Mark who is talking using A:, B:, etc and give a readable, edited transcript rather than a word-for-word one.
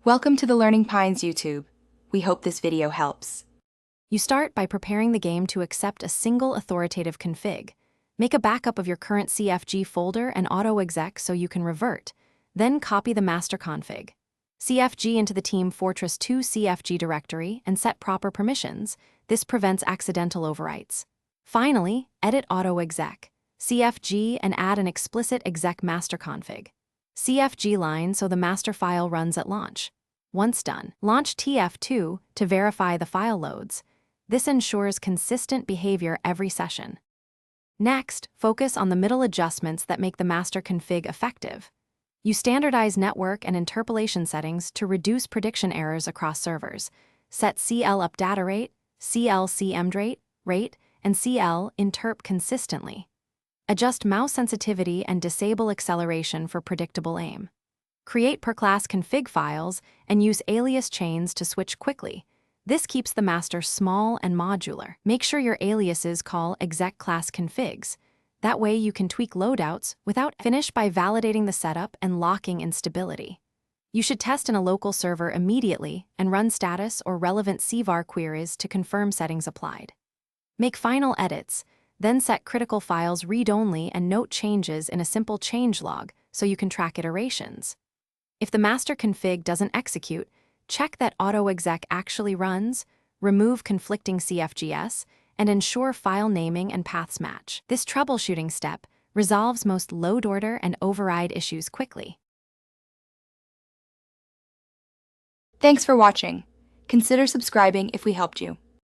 A: Welcome to the Learning Pines YouTube. We hope this video helps.
B: You start by preparing the game to accept a single authoritative config. Make a backup of your current CFG folder and auto-exec so you can revert. Then copy the master config. CFG into the Team Fortress 2 CFG directory and set proper permissions. This prevents accidental overwrites. Finally, edit auto-exec. CFG and add an explicit exec master config. CFG line so the master file runs at launch. Once done, launch Tf2 to verify the file loads. This ensures consistent behavior every session. Next, focus on the middle adjustments that make the master config effective. You standardize network and interpolation settings to reduce prediction errors across servers. Set CL up data rate, CL CM rate, and CL interp consistently. Adjust mouse sensitivity and disable acceleration for predictable aim. Create per-class config files and use alias chains to switch quickly. This keeps the master small and modular. Make sure your aliases call exec class configs. That way you can tweak loadouts without finish by validating the setup and locking instability. You should test in a local server immediately and run status or relevant CVAR queries to confirm settings applied. Make final edits, then set critical files read-only and note changes in a simple changelog so you can track iterations. If the master config doesn't execute, check that auto-exec actually runs, remove conflicting CFGs, and ensure file naming and paths match. This troubleshooting step resolves most load order and override issues quickly.
A: Thanks for watching. Consider subscribing if we helped you.